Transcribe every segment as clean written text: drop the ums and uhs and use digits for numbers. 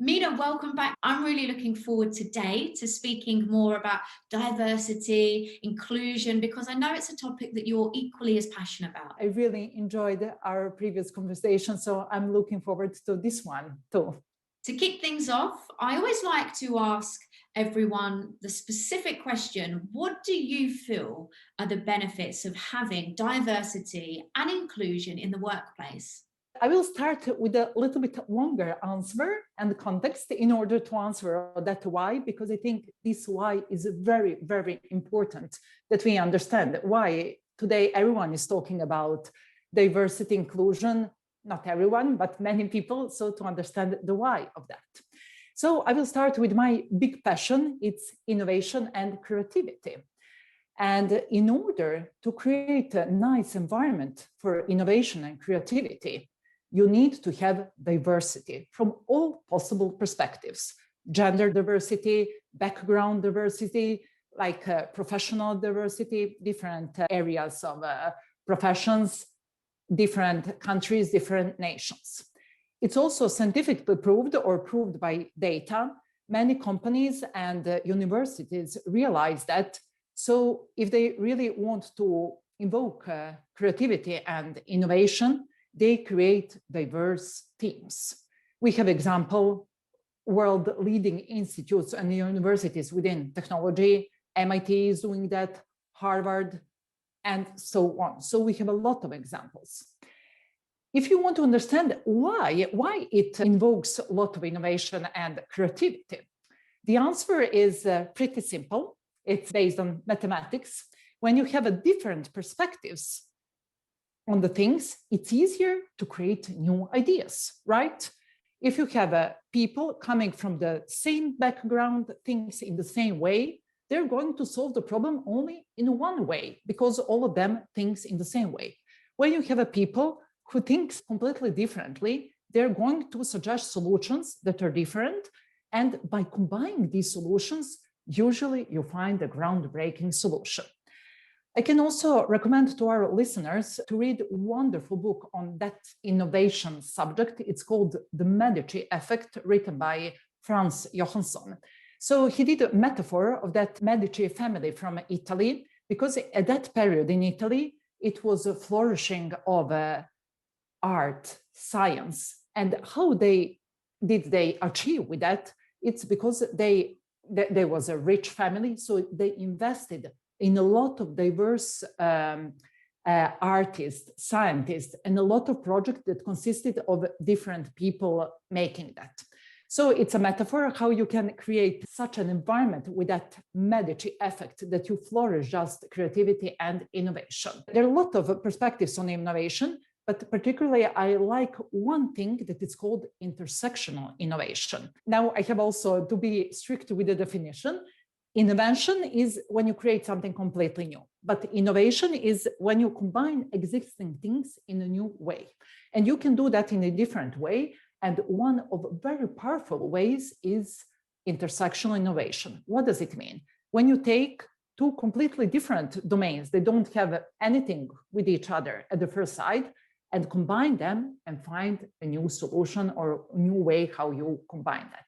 Mina, welcome back. I'm really looking forward today to speaking more about diversity, inclusion, because I know it's a topic that you're equally as passionate about. I really enjoyed our previous conversation, so I'm looking forward to this one too. To kick things off, I always like to ask everyone the specific question: what do you feel are the benefits of having diversity and inclusion in the workplace? I will start with a little bit longer answer and context in order to answer that why, because I think this why is very, very important that we understand why today everyone is talking about diversity, inclusion, not everyone, but many people, so to understand the why of that. So I will start with my big passion, it's innovation and creativity. And in order to create a nice environment for innovation and creativity, you need to have diversity from all possible perspectives: gender diversity, background diversity, like professional diversity, different areas of professions, different countries, different nations. It's also scientifically proved or proved by data. Many companies and universities realize that. So if they really want to invoke creativity and innovation, they create diverse teams. We have example, world-leading institutes and universities within technology. MIT is doing that, Harvard, and so on. So we have a lot of examples. If you want to understand why it invokes a lot of innovation and creativity, the answer is pretty simple. It's based on mathematics. When you have a different perspectives on the things, it's easier to create new ideas, right? If you have people coming from the same background, things in the same way, they're going to solve the problem only in one way because all of them think in the same way. When you have people who think completely differently, they're going to suggest solutions that are different. And by combining these solutions, usually you find a groundbreaking solution. I can also recommend to our listeners to read a wonderful book on that innovation subject. It's called The Medici Effect, written by Franz Johansson. So he did a metaphor of that Medici family from Italy, because at that period in Italy, it was a flourishing of art, science. And how did they achieve with that? It's because there was a rich family, so they invested in a lot of diverse artists, scientists, and a lot of projects that consisted of different people making that. So it's a metaphor how you can create such an environment with that Medici effect that you flourish just creativity and innovation. There are a lot of perspectives on innovation, but particularly I like one thing that is called intersectional innovation. Now I have also to be strict with the definition. Invention is when you create something completely new, but innovation is when you combine existing things in a new way. And you can do that in a different way. And one of very powerful ways is intersectional innovation. What does it mean? When you take two completely different domains, they don't have anything with each other at the first sight, and combine them and find a new solution or a new way how you combine that.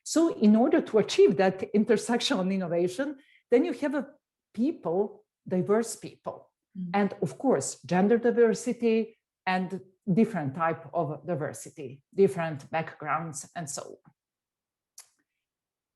So in order to achieve that intersectional innovation, then you have people, diverse people, and of course, gender diversity and different type of diversity, different backgrounds, and so on.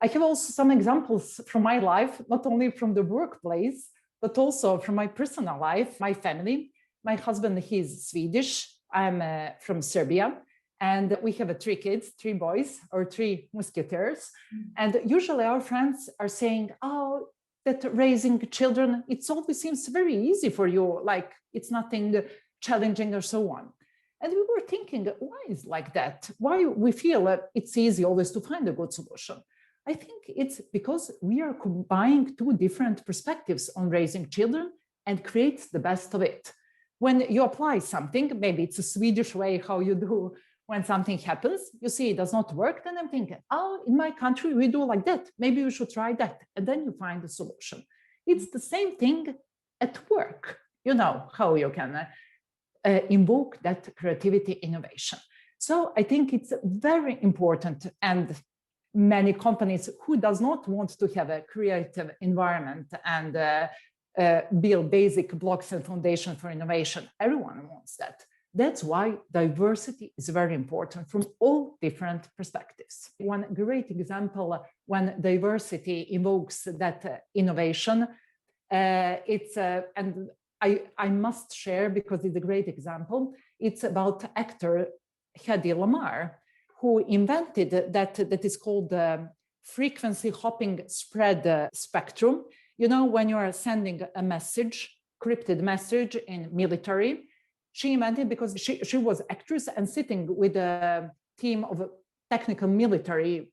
I have also some examples from my life, not only from the workplace, but also from my personal life, my family. My husband, he's Swedish. I'm from Serbia. And we have 3 kids, 3 boys, or 3 musketeers. And usually our friends are saying, oh, that raising children, it always seems very easy for you, like it's nothing challenging or so on. And we were thinking, why is like that? Why we feel it's easy always to find a good solution? I think it's because we are combining 2 different perspectives on raising children and create the best of it. When you apply something, maybe it's a Swedish way how you do when something happens, you see it does not work, then I'm thinking, oh, in my country, we do like that. Maybe you should try that. And then you find a solution. It's the same thing at work. You know how you can invoke that creativity innovation. So I think it's very important, and many companies who does not want to have a creative environment and build basic blocks and foundation for innovation. Everyone wants that. That's why diversity is very important from all different perspectives. One great example when diversity invokes that innovation, and I must share because it's a great example. It's about actor Hedy Lamarr, who invented that is called the frequency hopping spread spectrum. You know, when you are sending a message, encrypted message in military, she invented because she was actress and sitting with a team of technical military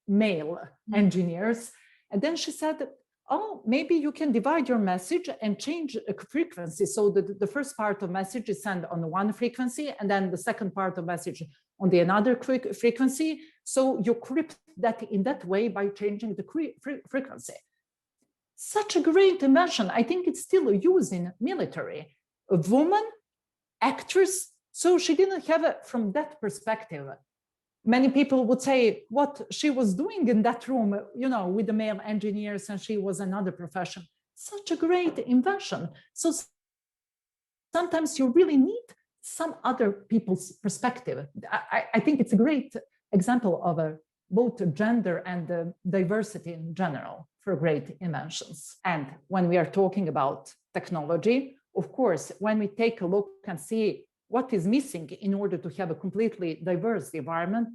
male engineers. And then she said, oh, maybe you can divide your message and change a frequency. So the first part of message is sent on one frequency, and then the second part of message on the another frequency. So you crypt that in that way by changing the frequency. Such a great invention. I think it's still used in military. A woman, actress, so she didn't have it from that perspective. Many people would say what she was doing in that room, you know, with the male engineers, and she was another profession. Such a great invention. So sometimes you really need some other people's perspective. I think it's a great example of both gender and diversity in general for great inventions. And when we are talking about technology, of course, when we take a look and see what is missing in order to have a completely diverse environment,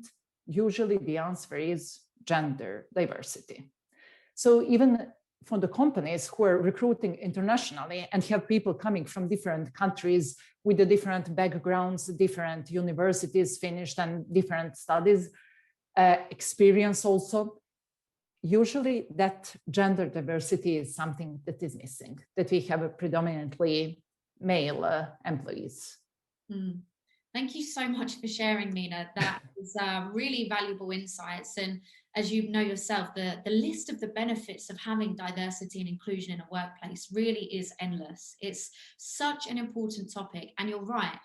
usually the answer is gender diversity. So even for the companies who are recruiting internationally and have people coming from different countries with the different backgrounds, different universities finished and different studies, experience also, usually that gender diversity is something that is missing, that we have a predominantly male employees. Thank you so much for sharing, Mina. That is really valuable insights. And as you know yourself, the list of the benefits of having diversity and inclusion in a workplace really is endless. It's such an important topic. And you're right,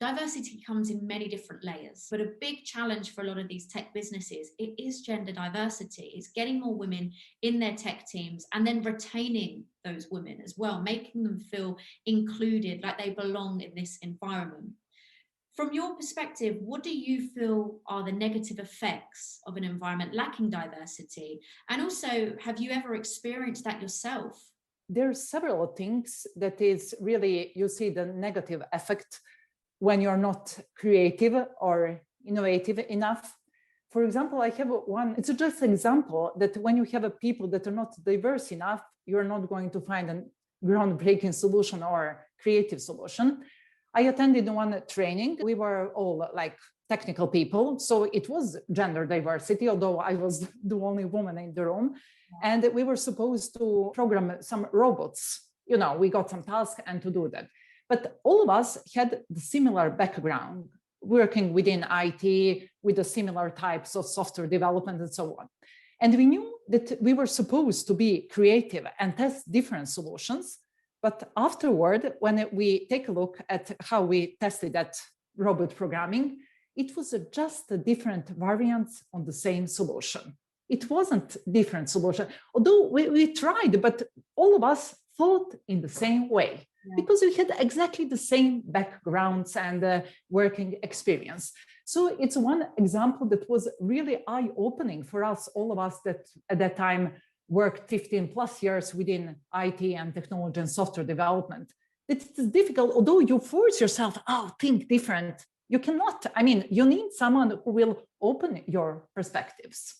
diversity comes in many different layers. But a big challenge for a lot of these tech businesses, it is gender diversity. It's getting more women in their tech teams and then retaining those women as well, making them feel included, like they belong in this environment. From your perspective, what do you feel are the negative effects of an environment lacking diversity? And also, have you ever experienced that yourself? There are several things that is really, you see the negative effect when you're not creative or innovative enough. For example, I have one, it's just an example that when you have people that are not diverse enough, you're not going to find a groundbreaking solution or creative solution. I attended one training. We were all like technical people. So it was gender diversity, although I was the only woman in the room. And we were supposed to program some robots. You know, we got some tasks and to do that. But all of us had the similar background, working within IT with the similar types of software development and so on. And we knew that we were supposed to be creative and test different solutions. But afterward, when we take a look at how we tested that robot programming, it was just a different variants on the same solution. It wasn't different solution, although we tried, but all of us thought in the same way. Yeah. Because we had exactly the same backgrounds and working experience. So it's one example that was really eye-opening for us, all of us that at that time worked 15 plus years within IT and technology and software development. It's difficult, although you force yourself, think different. You cannot, you need someone who will open your perspectives.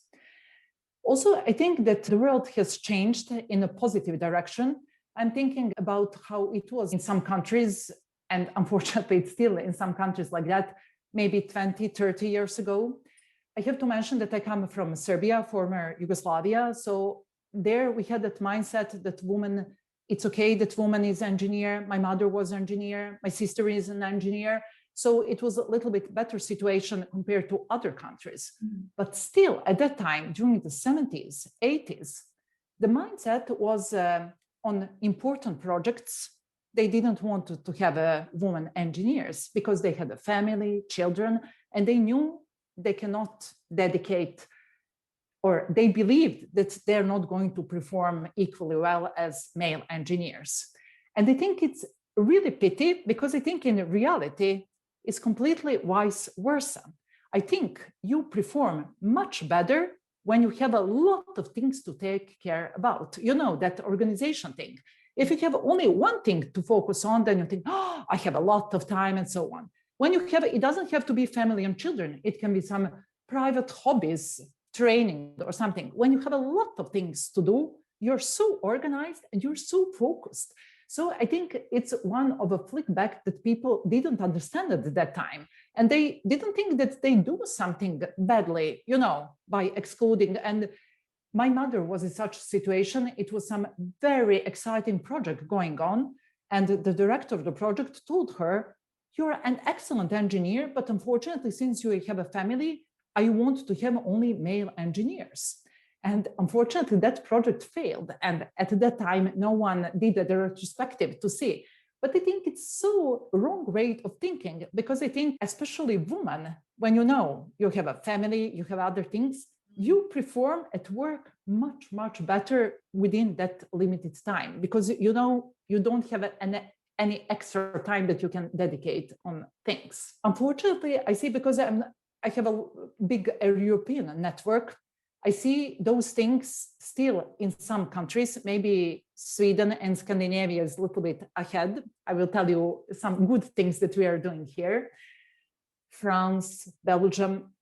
Also, I think that the world has changed in a positive direction. I'm thinking about how it was in some countries, and unfortunately it's still in some countries like that, maybe 20, 30 years ago. I have to mention that I come from Serbia, former Yugoslavia. So there we had that mindset that woman, it's okay that woman is engineer. My mother was an engineer. My sister is an engineer. So it was a little bit better situation compared to other countries. Mm-hmm. But still at that time, during the 70s, 80s, the mindset was on important projects. They didn't want to have women engineers because they had a family, children, and they knew they cannot dedicate, or they believed that they're not going to perform equally well as male engineers. And I think it's really pity, because I think in reality, it's completely vice versa. I think you perform much better when you have a lot of things to take care about. You know, that organization thing. If you have only one thing to focus on, then you think, oh, I have a lot of time and so on. When you have, it doesn't have to be family and children. It can be some private hobbies, training or something. When you have a lot of things to do, you're so organized and you're so focused. So I think it's one of a flick back that people didn't understand at that time. And they didn't think that they do something badly, you know, by excluding. And my mother was in such a situation. It was some very exciting project going on. And the director of the project told her, you're an excellent engineer, but unfortunately, since you have a family, I want to have only male engineers. And unfortunately, that project failed. And at that time, no one did a retrospective to see. But I think it's so wrong way of thinking, because I think especially women, when you know you have a family, you have other things, you perform at work much, much better within that limited time, because you know you don't have any extra time that you can dedicate on things. Unfortunately, I see, because I have a big European network, I see those things still in some countries. Maybe Sweden and Scandinavia is a little bit ahead. I will tell you some good things that we are doing here. France, Belgium.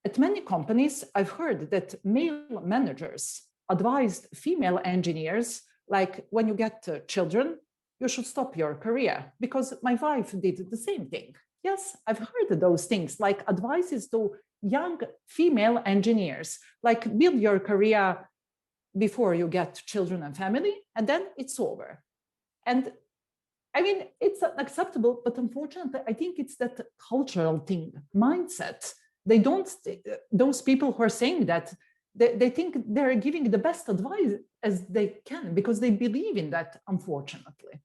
At many companies, I've heard that male managers advised female engineers, like, when you get children, you should stop your career, because my wife did the same thing. Yes, I've heard those things, like advices to young female engineers, like, build your career before you get children and family, and then it's over. And I mean, it's unacceptable, but unfortunately, I think it's that cultural thing, mindset. They don't, those people who are saying that, they think they're giving the best advice as they can, because they believe in that, unfortunately.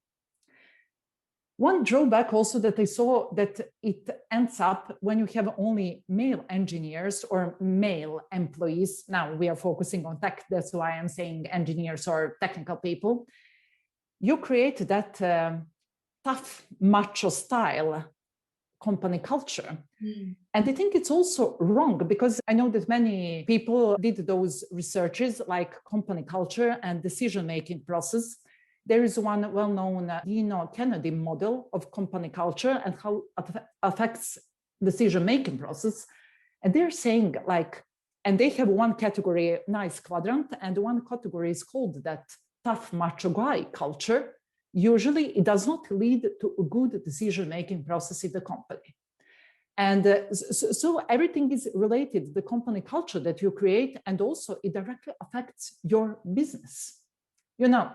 One drawback also that I saw, that it ends up when you have only male engineers or male employees. Now we are focusing on tech, that's why I'm saying engineers or technical people. You create that tough macho style company culture. And I think it's also wrong, because I know that many people did those researches like company culture and decision-making process. There is one well-known Dino Kennedy model of company culture and how it affects decision-making process. And they're saying, like, and they have one category, nice quadrant, and one category is called that tough macho guy culture. Usually it does not lead to a good decision-making process in the company. And so everything is related, the company culture that you create, and also it directly affects your business. You know,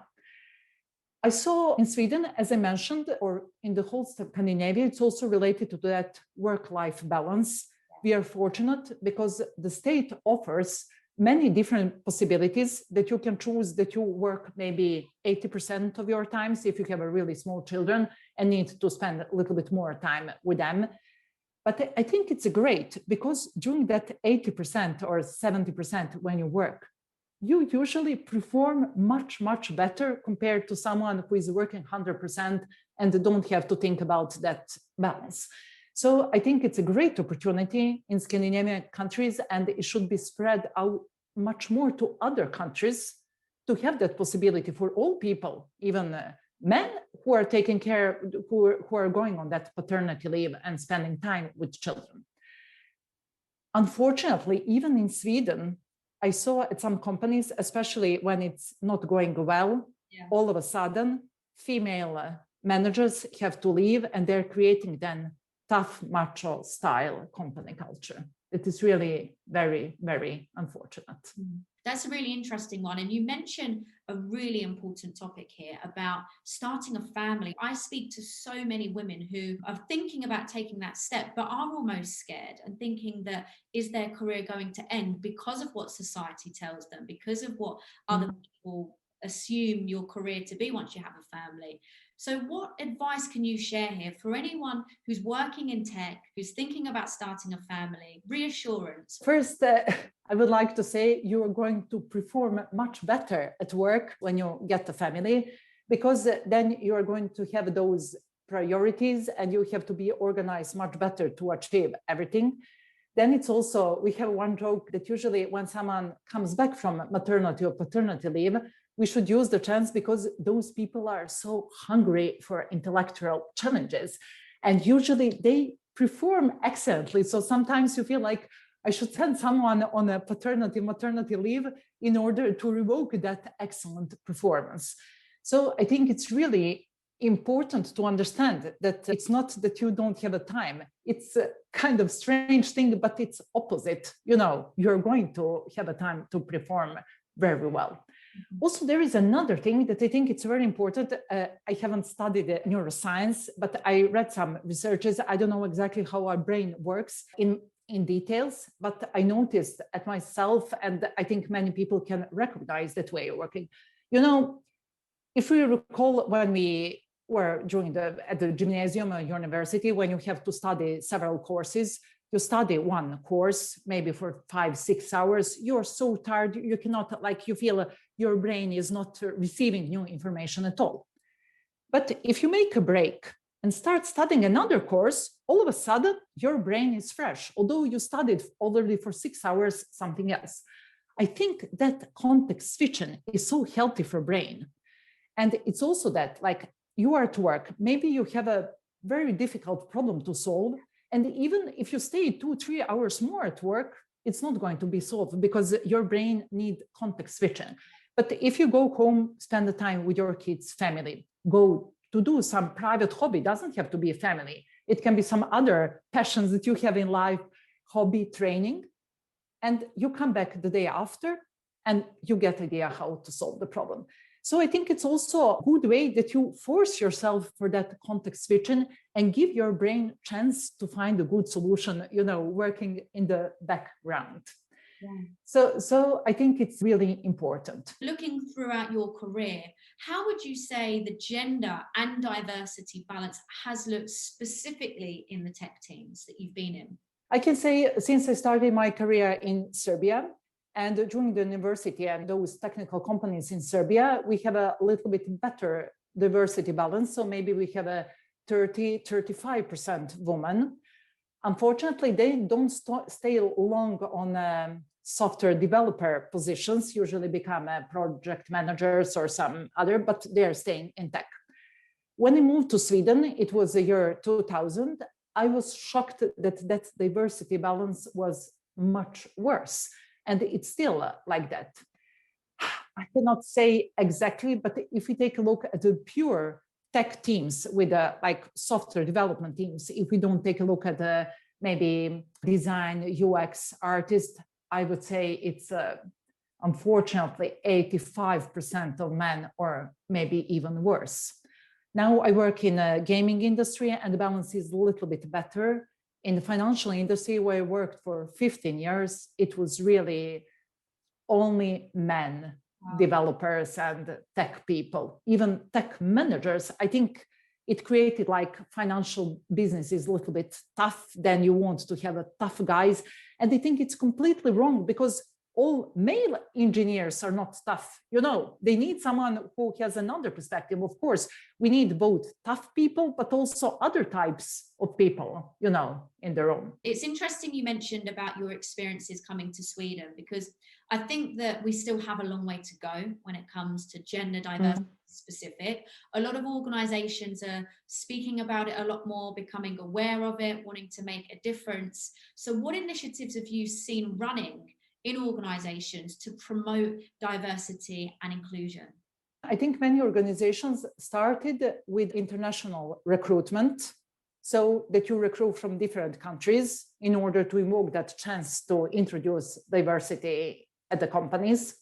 I saw in Sweden, as I mentioned, or in the whole Scandinavia, it's also related to that work-life balance. We are fortunate because the state offers many different possibilities that you can choose, that you work maybe 80% of your time, so if you have a really small children and need to spend a little bit more time with them. But I think it's great, because during that 80% or 70% when you work, you usually perform much, much better compared to someone who is working 100% and don't have to think about that balance. So I think it's a great opportunity in Scandinavian countries, and it should be spread out much more to other countries to have that possibility for all people, even men who are taking care, who are going on that paternity leave and spending time with children. Unfortunately, even in Sweden, I saw at some companies, especially when it's not going well, all of a sudden, female managers have to leave, and they're creating then tough macho style company culture. It is really very, very unfortunate. That's a really interesting one. And you mentioned a really important topic here about starting a family. I speak to so many women who are thinking about taking that step, but are almost scared and thinking that, is their career going to end because of what society tells them, because of what other people assume your career to be once you have a family? So what advice can you share here for anyone who's working in tech, who's thinking about starting a family? Reassurance. First, I would like to say you are going to perform much better at work when you get a family, because then you are going to have those priorities and you have to be organized much better to achieve everything. Then it's also, we have one joke that usually when someone comes back from maternity or paternity leave, we should use the chance because those people are so hungry for intellectual challenges. And usually they perform excellently. So sometimes you feel like I should send someone on a maternity leave in order to revoke that excellent performance. So I think it's really important to understand that it's not that you don't have a time. It's a kind of strange thing, but it's opposite. You know, you're going to have a time to perform very well. Also, there is another thing that I think it's very important. I haven't studied neuroscience, but I read some researches. I don't know exactly how our brain works in details, but I noticed at myself, and I think many people can recognize that way of working. You know, if we recall when we were at the gymnasium or university, when you have to study several courses, you study one course, maybe for 5-6 hours, you're so tired, you cannot, like, you feel your brain is not receiving new information at all. But if you make a break and start studying another course, all of a sudden, your brain is fresh, although you studied already for 6 hours something else. I think that context switching is so healthy for brain. And it's also that, like, you are at work, maybe you have a very difficult problem to solve, and even if you stay 2-3 hours more at work, it's not going to be solved because your brain needs context switching. But if you go home, spend the time with your kids, family, go to do some private hobby, doesn't have to be a family. It can be some other passions that you have in life, hobby, training, and you come back the day after and you get idea how to solve the problem. So I think it's also a good way that you force yourself for that context switching and give your brain chance to find a good solution, you know, working in the background. Yeah. So I think it's really important. Looking throughout your career, how would you say the gender and diversity balance has looked specifically in the tech teams that you've been in? I can say since I started my career in Serbia, and during the university and those technical companies in Serbia, we have a little bit better diversity balance. So maybe we have a 30-35% women. Unfortunately, they don't stay long on software developer positions, usually become project managers or some other, but they're staying in tech. When I moved to Sweden, it was the year 2000, I was shocked that diversity balance was much worse. And it's still like that. I cannot say exactly, but if we take a look at the pure tech teams with like software development teams, if we don't take a look at the maybe design, UX artists, I would say it's unfortunately 85% of men, or maybe even worse. Now I work in a gaming industry and the balance is a little bit better. In the financial industry, where I worked for 15 years, it was really only men, developers and tech people, even tech managers. I think it created like financial businesses a little bit tough. Then you want to have a tough guys. And I think it's completely wrong because all male engineers are not tough. You know, they need someone who has another perspective. Of course, we need both tough people, but also other types of people, you know, in the room. It's interesting you mentioned about your experiences coming to Sweden, because I think that we still have a long way to go when it comes to gender diversity specific. A lot of organizations are speaking about it a lot more, becoming aware of it, wanting to make a difference. So what initiatives have you seen running in organizations to promote diversity and inclusion? I think many organizations started with international recruitment, so that you recruit from different countries in order to invoke that chance to introduce diversity at the companies.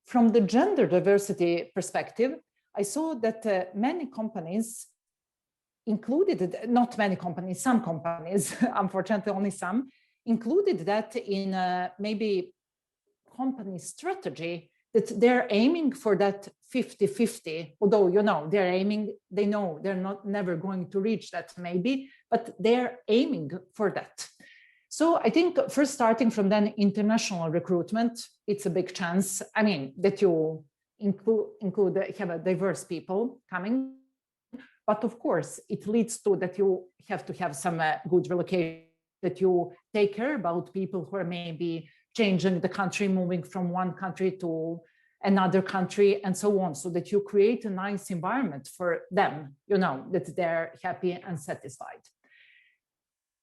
From the gender diversity perspective, I saw that many companies included, not many companies, some companies, unfortunately only some, included that in maybe company strategy that they're aiming for that 50-50, although, you know, they're aiming, they know they're not never going to reach that maybe, but they're aiming for that. So I think first starting from then international recruitment, it's a big chance. I mean, that you have a diverse people coming, but of course it leads to that you have to have some good relocation, that you take care about people who are maybe changing the country, moving from one country to another country and so on, so that you create a nice environment for them, you know, that they're happy and satisfied.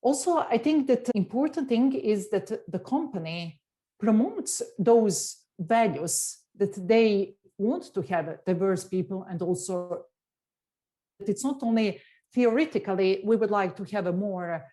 Also, I think that the important thing is that the company promotes those values, that they want to have diverse people, and also that it's not only theoretically, we would like to have a more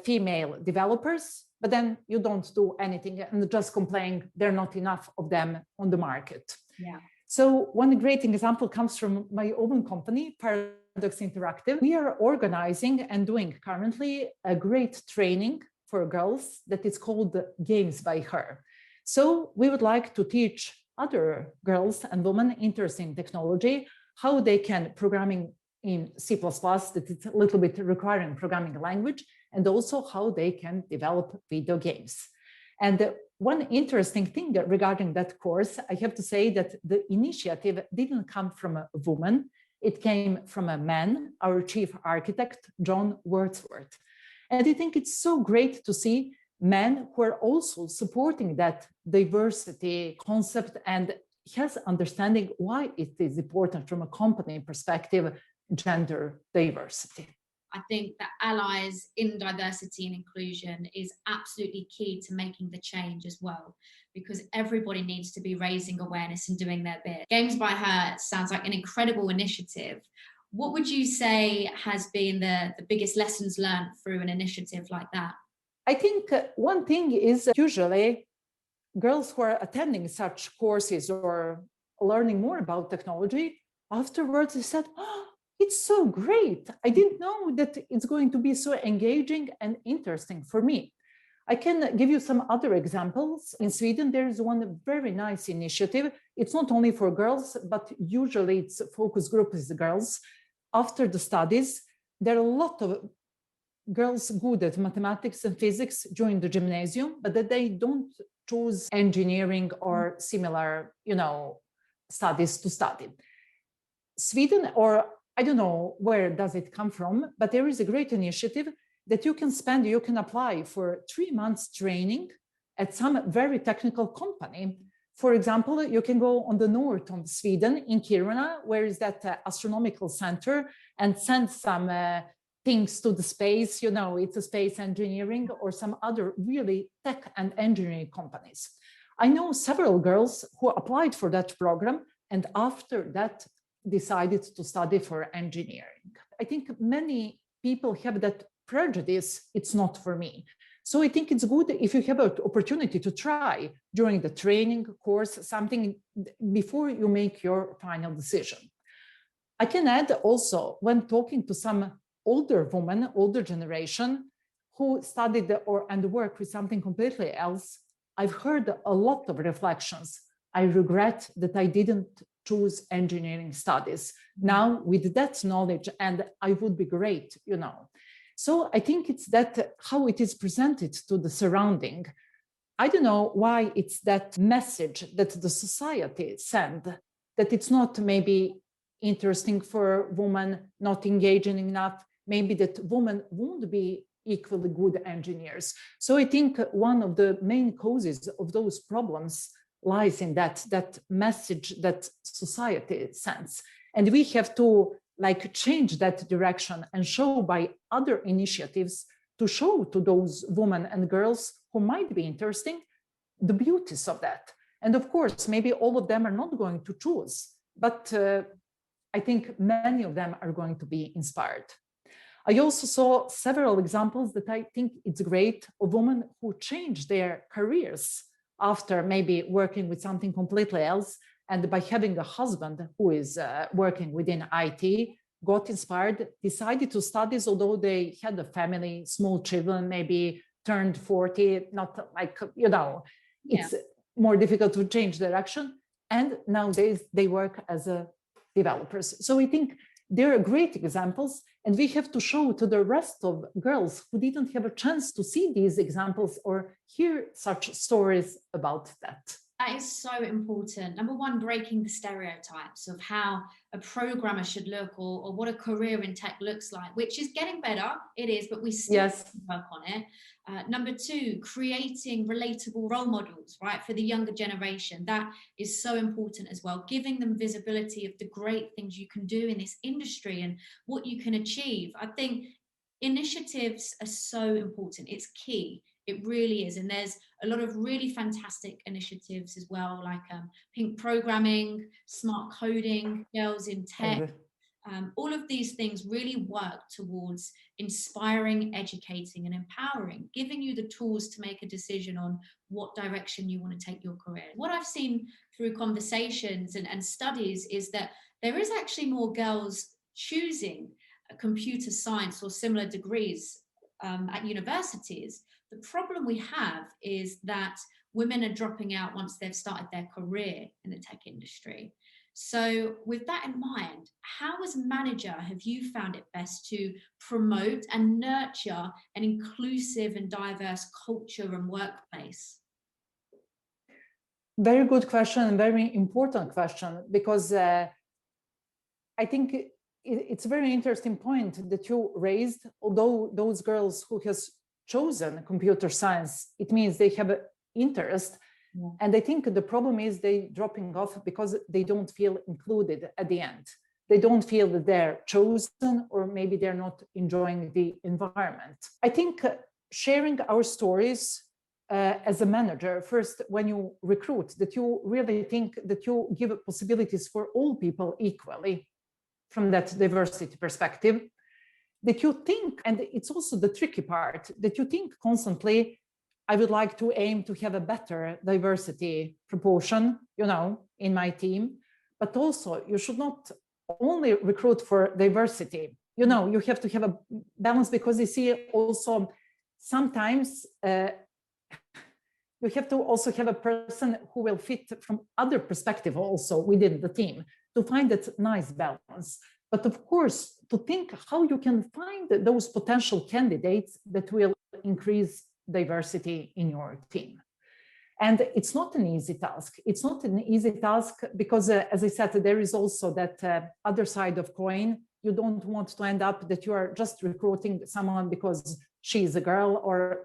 female developers, but then you don't do anything and just complain there are not enough of them on the market. Yeah. So one great example comes from my own company, Paradox Interactive. We are organizing and doing currently a great training for girls that is called Games by Her. So we would like to teach other girls and women interested in technology how they can programming in C++, that it's a little bit requiring programming language, and also how they can develop video games. And one interesting thing regarding that course, I have to say that the initiative didn't come from a woman, it came from a man, our chief architect, John Wordsworth. And I think it's so great to see men who are also supporting that diversity concept and has understanding why it is important from a company perspective, gender diversity. I think that allies in diversity and inclusion is absolutely key to making the change as well, because everybody needs to be raising awareness and doing their bit. Games by Her sounds like an incredible initiative. What would you say has been the biggest lessons learned through an initiative like that? I think one thing is usually girls who are attending such courses or learning more about technology, afterwards they said, oh, it's so great. I didn't know that it's going to be so engaging and interesting for me. I can give you some other examples. In Sweden, there is one very nice initiative. It's not only for girls, but usually it's focus group is the girls. After the studies, there are a lot of girls good at mathematics and physics during the gymnasium, but that they don't choose engineering or similar, you know, studies to study. Sweden, or I don't know where does it come from, but there is a great initiative that you can apply for 3 months training at some very technical company. For example, you can go on the north of Sweden in Kiruna, where is that astronomical center, and send some things to the space, you know, it's a space engineering or some other really tech and engineering companies. I know several girls who applied for that program and after that decided to study for engineering. I think many people have that prejudice, it's not for me. So I think it's good if you have an opportunity to try during the training course, something before you make your final decision. I can add also, when talking to some older women, older generation, who studied and work with something completely else, I've heard a lot of reflections. I regret that I didn't choose engineering studies. Now with that knowledge, and I would be great, you know. So I think it's that how it is presented to the surrounding. I don't know why it's that message that the society send, that it's not maybe interesting for women, not engaging enough, maybe that women won't be equally good engineers. So I think one of the main causes of those problems lies in that message that society sends. And we have to change that direction and show by other initiatives to show to those women and girls who might be interesting the beauties of that. And of course, maybe all of them are not going to choose, but I think many of them are going to be inspired. I also saw several examples that I think it's great of women who change their careers after maybe working with something completely else, and by having a husband who is working within IT, got inspired, decided to study, although they had a family, small children, maybe turned 40, not like, you know, it's more difficult to change direction. And nowadays they work as developers. So I think they're great examples, and we have to show to the rest of girls who didn't have a chance to see these examples or hear such stories about that. That is so important. Number one, breaking the stereotypes of how a programmer should look, or what a career in tech looks like, which is getting better. It is, but we still Yes. work on it. Number two, creating relatable role models, right, for the younger generation. That is so important as well. Giving them visibility of the great things you can do in this industry and what you can achieve. I think initiatives are so important. It's key. It really is. And there's a lot of really fantastic initiatives as well, like pink programming, smart coding, girls in tech. All of these things really work towards inspiring, educating, and empowering, giving you the tools to make a decision on what direction you want to take your career. What I've seen through conversations and studies is that there is actually more girls choosing computer science or similar degrees at universities. The problem we have is that women are dropping out once they've started their career in the tech industry. So with that in mind, how as a manager have you found it best to promote and nurture an inclusive and diverse culture and workplace? Very good question, and very important question, because I think it's a very interesting point that you raised. Although those girls who has chosen computer science, it means they have an interest. Yeah. And I think the problem is they dropping off because they don't feel included at the end. They don't feel that they're chosen, or maybe they're not enjoying the environment. I think sharing our stories as a manager, first, when you recruit, that you really think that you give possibilities for all people equally from that diversity perspective, that you think, and it's also the tricky part, that you think constantly, I would like to aim to have a better diversity proportion, in my team, but also you should not only recruit for diversity. You have to have a balance, because you see also sometimes you have to also have a person who will fit from other perspective also within the team to find that nice balance. But of course, to think how you can find those potential candidates that will increase diversity in your team. And it's not an easy task. It's not an easy task because, as I said, there is also that other side of coin. You don't want to end up that you are just recruiting someone because she's a girl or,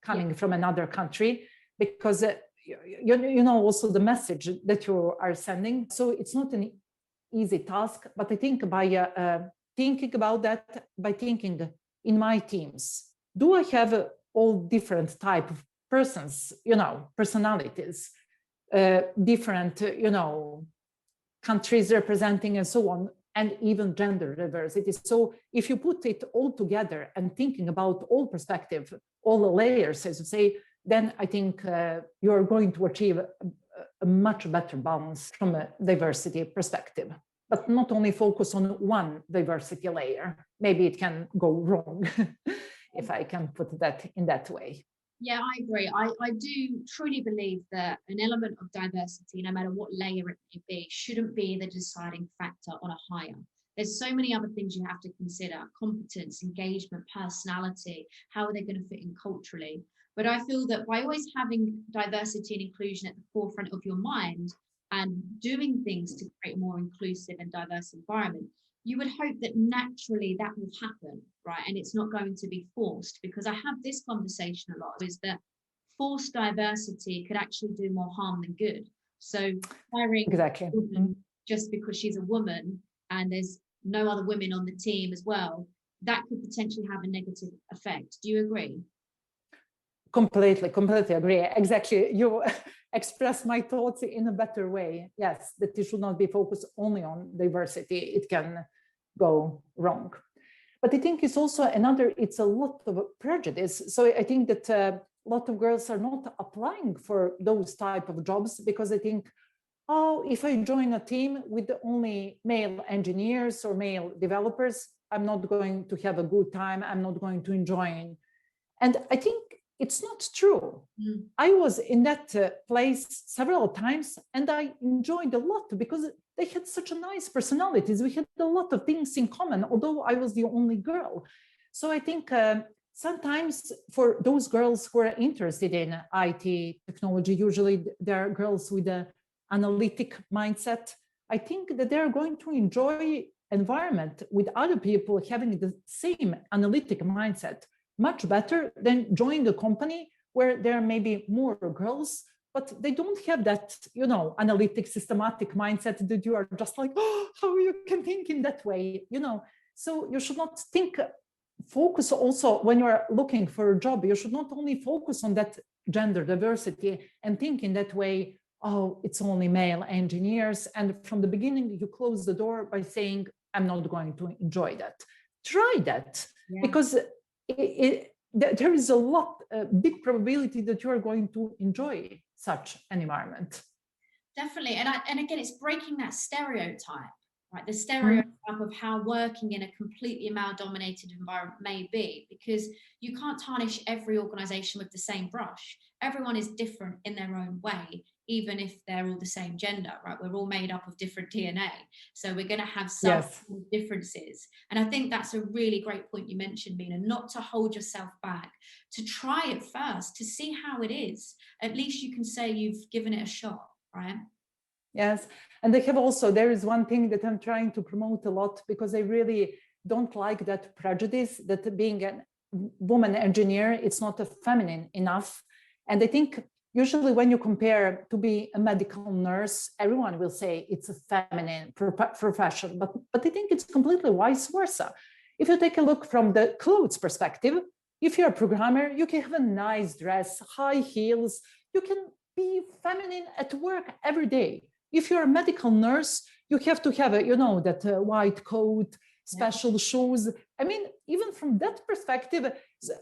coming from another country, because also the message that you are sending. So it's not an easy task, but I think by thinking about that, by thinking in my teams, do I have all different type of persons, personalities, different, countries representing and so on, and even gender diversity. So if you put it all together and thinking about all perspective, all the layers, as you say, then I think you're going to achieve a much better balance from a diversity perspective. But not only focus on one diversity layer. Maybe it can go wrong, if I can put that in that way. Yeah, I agree. I do truly believe that an element of diversity, no matter what layer it may be, shouldn't be the deciding factor on a hire. There's so many other things you have to consider: competence, engagement, personality, how are they going to fit in culturally? But I feel that by always having diversity and inclusion at the forefront of your mind and doing things to create a more inclusive and diverse environment, you would hope that naturally that will happen, right? And it's not going to be forced, because I have this conversation a lot, is that forced diversity could actually do more harm than good. So hiring exactly a woman just because she's a woman and there's no other women on the team as well, that could potentially have a negative effect. Do you agree? Completely agree. Exactly. You express my thoughts in a better way. Yes, that it should not be focused only on diversity. It can go wrong. But I think it's also it's a lot of prejudice. So I think that a lot of girls are not applying for those type of jobs because they think, oh, if I join a team with only male engineers or male developers, I'm not going to have a good time. I'm not going to enjoy it. And I think it's not true. I was in that place several times and I enjoyed a lot because they had such a nice personalities. We had a lot of things in common, although I was the only girl. So I think sometimes for those girls who are interested in IT technology, usually they're girls with an analytic mindset. I think that they're going to enjoy environment with other people having the same analytic mindset much better than joining a company where there may be more girls, but they don't have that, you know, analytic, systematic mindset that you are just like, oh, how you can think in that way, you know. So you should not focus also when you're looking for a job, you should not only focus on that gender diversity and think in that way, oh, it's only male engineers. And from the beginning, you close the door by saying, I'm not going to enjoy that. Try that, because there is a big probability that you are going to enjoy such an environment. Definitely. And again, it's breaking that stereotype, right? The stereotype of how working in a completely male-dominated environment may be, because you can't tarnish every organization with the same brush. Everyone is different in their own way, even if they're all the same gender, right? We're all made up of different DNA. So we're going to have some differences. And I think that's a really great point you mentioned, Mina, not to hold yourself back, to try it first, to see how it is. At least you can say you've given it a shot, right? Yes. And they have also, there is one thing that I'm trying to promote a lot, because I really don't like that prejudice that being a woman engineer, it's not a feminine enough. And I think usually when you compare to be a medical nurse, everyone will say it's a feminine profession, but I think it's completely vice versa. If you take a look from the clothes perspective, if you're a programmer, you can have a nice dress, high heels, you can be feminine at work every day. If you're a medical nurse, you have to have a, you know, that white coat, special shoes. I mean, even from that perspective,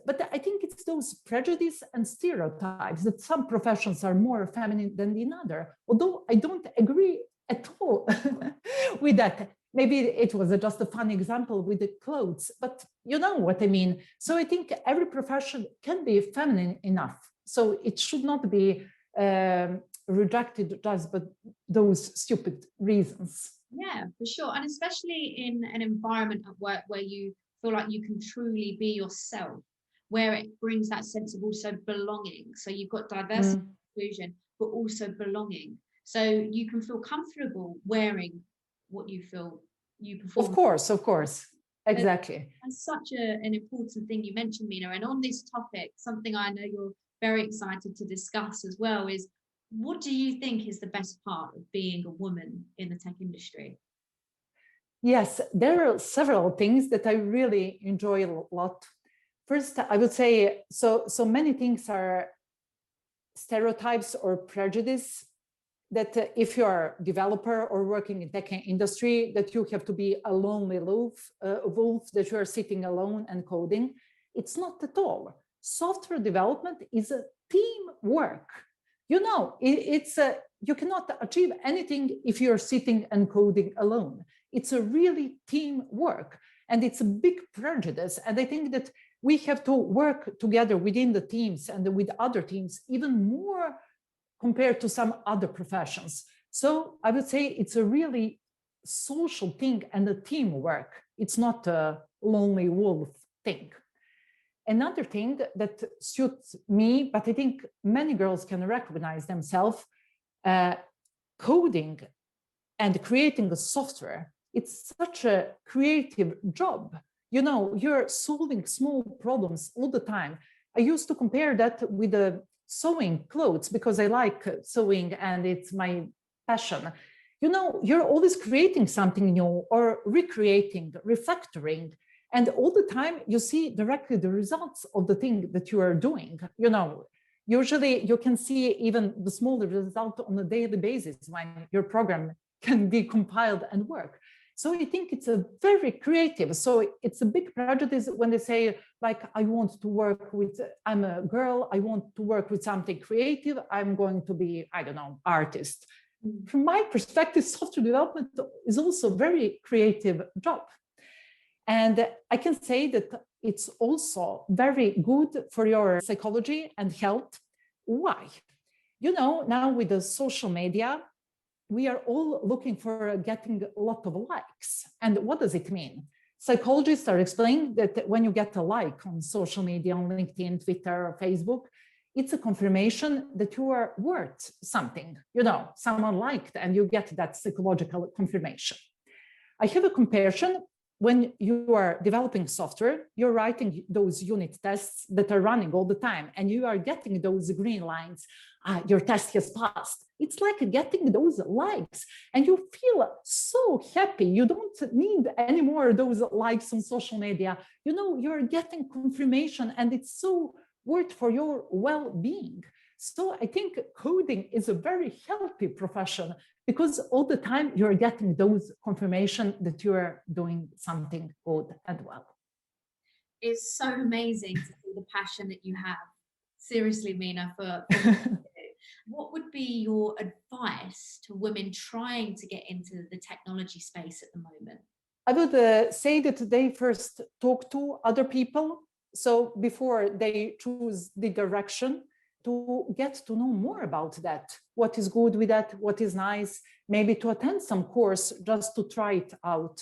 but I think it's those prejudice and stereotypes that some professions are more feminine than the other, although I don't agree at all with that. Maybe it was just a fun example with the clothes, but you know what I mean. So I think every profession can be feminine enough. So it should not be rejected just by those stupid reasons. Yeah, for sure. And especially in an environment at work where you feel like you can truly be yourself, where it brings that sense of also belonging. So you've got diversity, inclusion, but also belonging. So you can feel comfortable wearing what you feel you perform. Of course. Exactly. That's such an important thing you mentioned, Mina. And on this topic, something I know you're very excited to discuss as well is, what do you think is the best part of being a woman in the tech industry? Yes, there are several things that I really enjoy a lot. First, I would say, so many things are stereotypes or prejudice that if you're a developer or working in tech industry, that you have to be a lonely wolf, that you are sitting alone and coding. It's not at all. Software development is a teamwork. You know, you cannot achieve anything if you're sitting and coding alone. It's a really teamwork, and it's a big prejudice. And I think that we have to work together within the teams and with other teams even more compared to some other professions. So I would say it's a really social thing and a teamwork. It's not a lonely wolf thing. Another thing that suits me, but I think many girls can recognize themselves, coding and creating a software, it's such a creative job. You know, you're solving small problems all the time. I used to compare that with the sewing clothes because I like sewing and it's my passion. You know, you're always creating something new or recreating, refactoring. And all the time you see directly the results of the thing that you are doing. You know, usually you can see even the smaller result on a daily basis when your program can be compiled and work. So I think it's a very creative. So it's a big prejudice when they say, like, I want to work with, I'm a girl, I want to work with something creative, I'm going to be, I don't know, artist. From my perspective, software development is also a very creative job. And I can say that it's also very good for your psychology and health. Why? Now with the social media, we are all looking for getting a lot of likes. And what does it mean? Psychologists are explaining that when you get a like on social media, on LinkedIn, Twitter, or Facebook, it's a confirmation that you are worth something. Someone liked, and you get that psychological confirmation. I have a comparison. When you are developing software, you're writing those unit tests that are running all the time, and you are getting those green lines. Your test has passed. It's like getting those likes, and you feel so happy. You don't need any more of those likes on social media. You're getting confirmation, and it's so worth for your well-being. So I think coding is a very healthy profession, because all the time you're getting those confirmation that you're doing something good and well. It's so amazing to see the passion that you have. Seriously, Mina, for what would be your advice to women trying to get into the technology space at the moment? I would say that they first talk to other people. So before they choose the direction, to get to know more about that, what is good with that, what is nice, maybe to attend some course just to try it out.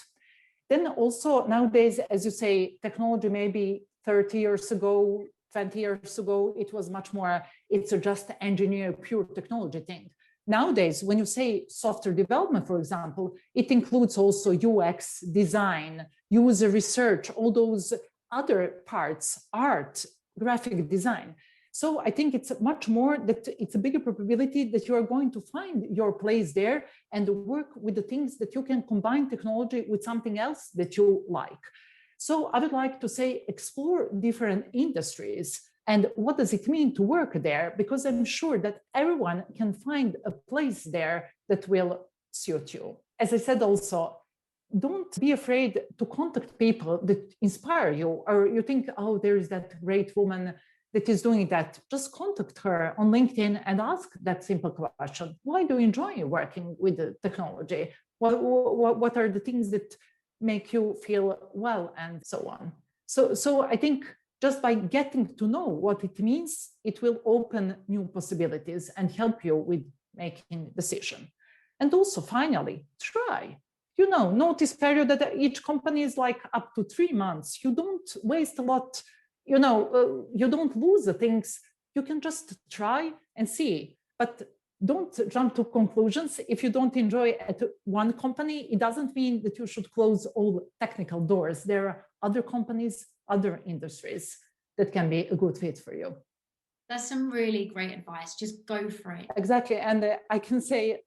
Then also nowadays, as you say, technology maybe 30 years ago, 20 years ago, it was much more, it's just engineer, pure technology thing. Nowadays, when you say software development, for example, it includes also UX, design, user research, all those other parts, art, graphic design. So I think it's much more that it's a bigger probability that you are going to find your place there and work with the things that you can combine technology with something else that you like. So I would like to say, explore different industries and what does it mean to work there? Because I'm sure that everyone can find a place there that will suit you. As I said also, don't be afraid to contact people that inspire you, or you think, oh, there is that great woman that is doing that. Just contact her on LinkedIn and ask that simple question. Why do you enjoy working with the technology? What are the things that make you feel well, and so on? So I think just by getting to know what it means, it will open new possibilities and help you with making decision. And also finally, try. Notice period that each company is like up to 3 months. You don't waste a lot. You don't lose the things. You can just try and see, but don't jump to conclusions. If you don't enjoy at one company, it doesn't mean that you should close all technical doors. There are other companies, other industries that can be a good fit for you. That's some really great advice. Just go for it. Exactly. And I can say,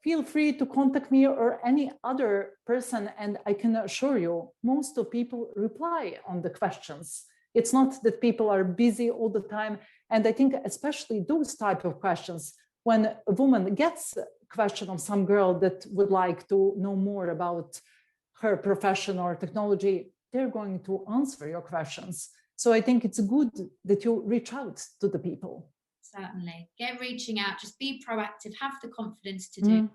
feel free to contact me or any other person, and I can assure you, most of people reply on the questions. It's not that people are busy all the time. And I think especially those type of questions, when a woman gets a question of some girl that would like to know more about her profession or technology, they're going to answer your questions. So I think it's good that you reach out to the people. Certainly. Get reaching out, just be proactive, have the confidence to do that.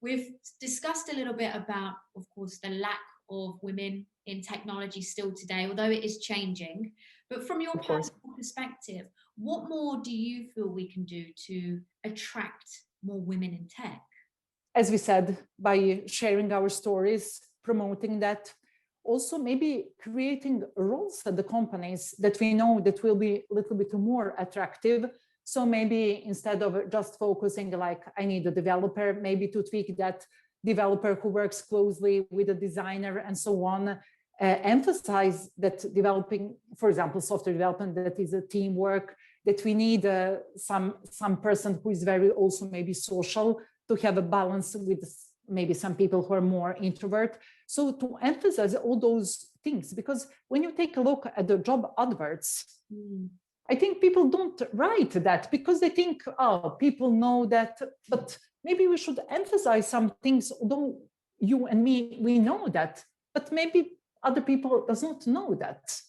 We've discussed a little bit about, of course, the lack of women in technology still today, although it is changing. But from your personal perspective, what more do you feel we can do to attract more women in tech? As we said, by sharing our stories, promoting that, also maybe creating roles at the companies that we know that will be a little bit more attractive. So maybe instead of just focusing like I need a developer, maybe to tweak that developer who works closely with a designer and so on, emphasize that developing, for example, software development, that is a teamwork, that we need some person who is very also maybe social to have a balance with maybe some people who are more introvert. So to emphasize all those things, because when you take a look at the job adverts, I think people don't write that because they think, oh, people know that, but maybe we should emphasize some things, although you and me, we know that, but maybe other people does not know that.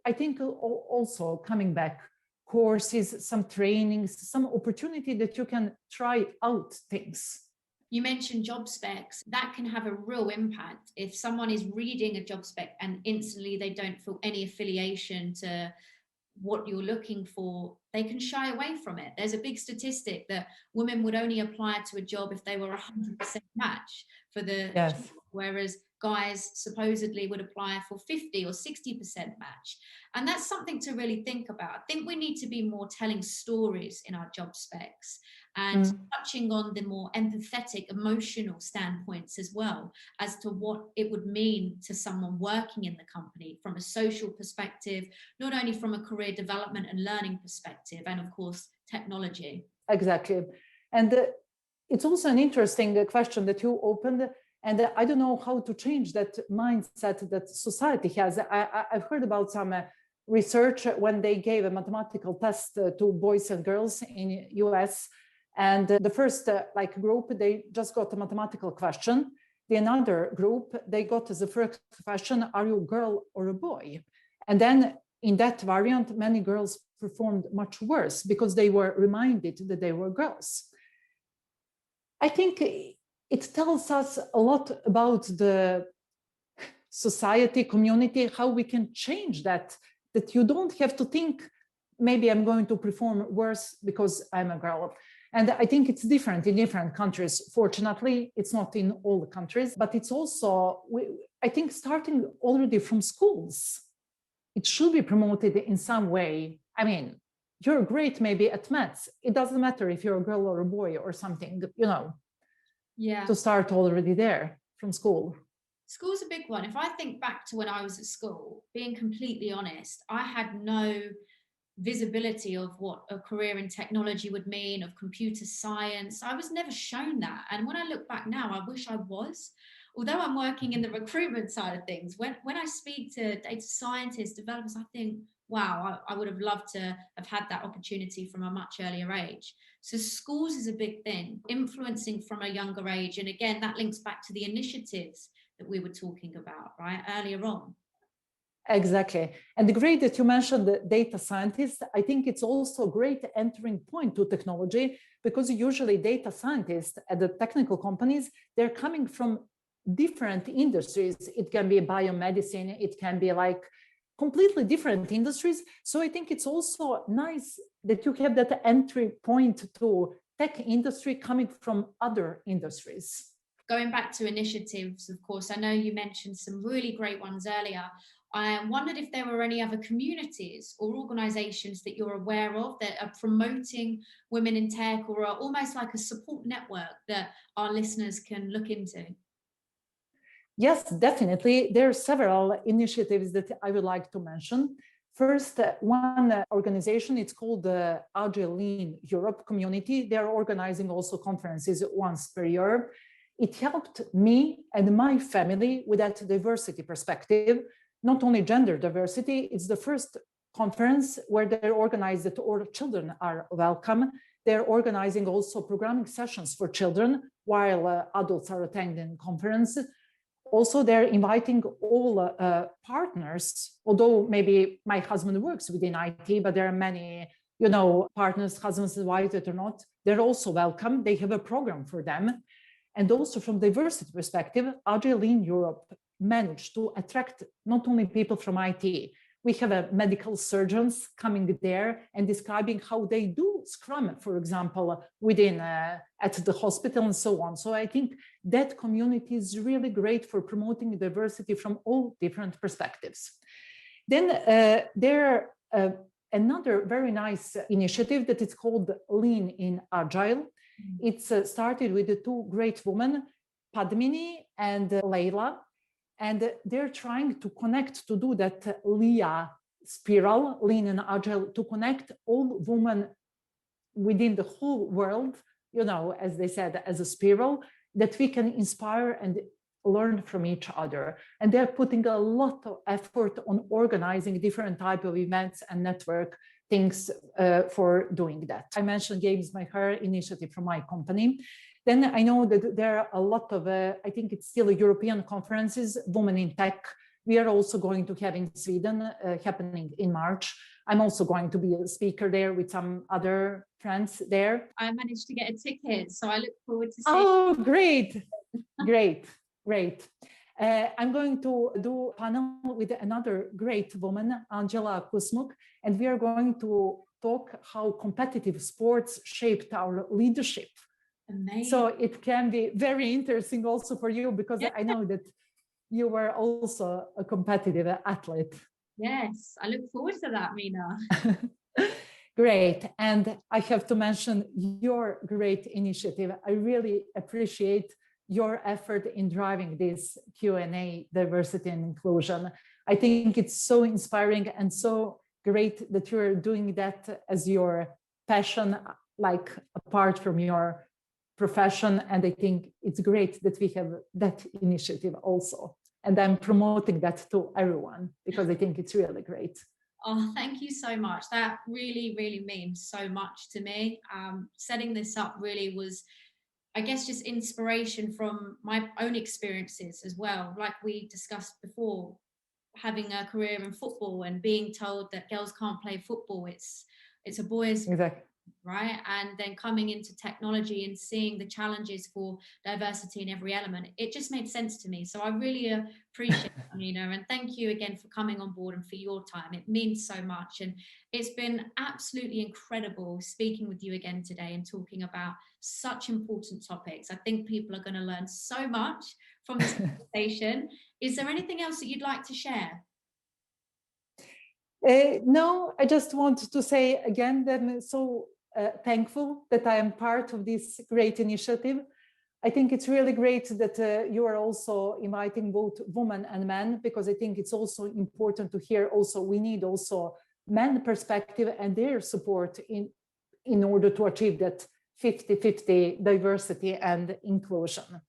I think also coming back, courses, some trainings, some opportunity that you can try out things. You mentioned job specs. That can have a real impact. If someone is reading a job spec and instantly they don't feel any affiliation to what you're looking for, they can shy away from it. There's a big statistic that women would only apply to a job if they were 100% match for the Yes. job, whereas guys supposedly would apply for 50 or 60% match. And that's something to really think about. I think we need to be more telling stories in our job specs and touching on the more empathetic, emotional standpoints as well as to what it would mean to someone working in the company from a social perspective, not only from a career development and learning perspective, and of course, technology. Exactly. And it's also an interesting question that you opened. And I don't know how to change that mindset that society has. I've heard about some research when they gave a mathematical test to boys and girls in US. And the first group, they just got a mathematical question. The another group, they got as the first question, are you a girl or a boy? And then in that variant, many girls performed much worse because they were reminded that they were girls. I think it tells us a lot about the society, community, how we can change that you don't have to think, maybe I'm going to perform worse because I'm a girl. And I think it's different in different countries. Fortunately, it's not in all the countries, but it's also, I think, starting already from schools. It should be promoted in some way. I mean, you're great maybe at maths. It doesn't matter if you're a girl or a boy or something, Yeah. To start already there from school. School's a big one. If I think back to when I was at school, being completely honest, I had no visibility of what a career in technology would mean, of computer science. I was never shown that. And when I look back now, I wish I was. Although I'm working in the recruitment side of things, when I speak to data scientists, developers, I think, wow, I would have loved to have had that opportunity from a much earlier age. So schools is a big thing, influencing from a younger age. And again, that links back to the initiatives that we were talking about, right, earlier on. Exactly. And the great that you mentioned the data scientists, I think it's also a great entering point to technology, because usually data scientists at the technical companies, they're coming from different industries. It can be biomedicine, it can be completely different industries. So I think it's also nice that you have that entry point to tech industry coming from other industries. Going back to initiatives, of course, I know you mentioned some really great ones earlier. I wondered if there were any other communities or organizations that you're aware of that are promoting women in tech, or are almost like a support network that our listeners can look into. Yes, definitely. There are several initiatives that I would like to mention. First, one organization, it's called the Juggling Europe community. They're organizing also conferences once per year. It helped me and my family with that diversity perspective, not only gender diversity. It's the first conference where they're organized that all children are welcome. They're organizing also programming sessions for children while adults are attending conferences. Also, they're inviting all partners, although maybe my husband works within IT, but there are many, partners, husbands and wives that are not. They're also welcome. They have a program for them. And also from diversity perspective, Juggling Europe managed to attract not only people from IT. We have medical surgeons coming there and describing how they do Scrum, for example, within at the hospital and so on. So I think that community is really great for promoting diversity from all different perspectives. Then there another very nice initiative that is called Lean in Agile. It's started with the two great women, Padmini and Leila. And they're trying to connect, to do that LEA spiral, Lean and Agile, to connect all women within the whole world, as they said, as a spiral, that we can inspire and learn from each other. And they're putting a lot of effort on organizing different types of events and network things for doing that. I mentioned Games My Hair initiative from my company. Then I know that there are a lot of, I think it's still European conferences, Women in Tech. We are also going to have in Sweden, happening in March. I'm also going to be a speaker there with some other friends there? I managed to get a ticket, so I look forward to seeing. Oh, great, great, great. I'm going to do a panel with another great woman, Angela Kusmuk, and we are going to talk how competitive sports shaped our leadership. Amazing. So it can be very interesting also for you, because I know that you were also a competitive athlete. Yes, I look forward to that, Mina. Great. And I have to mention your great initiative. I really appreciate your effort in driving this Q&A, diversity and inclusion. I think it's so inspiring and so great that you're doing that as your passion, like apart from your profession. And I think it's great that we have that initiative also. And I'm promoting that to everyone because I think it's really great. Oh, thank you so much. That really, really means so much to me. Setting this up really was, I guess, just inspiration from my own experiences as well. Like we discussed before, having a career in football and being told that girls can't play football. It's a boys' exactly. Right, and then coming into technology and seeing the challenges for diversity in every element, it just made sense to me. So I really appreciate it, Mina, and thank you again for coming on board and for your time. It means so much, and it's been absolutely incredible speaking with you again today and talking about such important topics. I think people are going to learn so much from this conversation. Is there anything else that you'd like to share? No, I just want to say again that I'm so thankful that I am part of this great initiative. I think it's really great that you are also inviting both women and men, because I think it's also important to hear also, we need also men perspective and their support in order to achieve that 50-50 diversity and inclusion.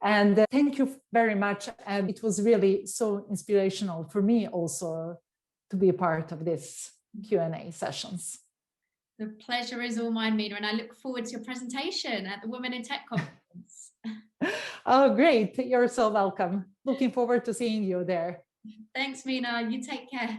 And thank you very much. And it was really so inspirational for me also to be a part of this Q&A sessions. The pleasure is all mine, Mina, and I look forward to your presentation at the Women in Tech Conference. Oh, great. You're so welcome. Looking forward to seeing you there. Thanks, Mina. You take care.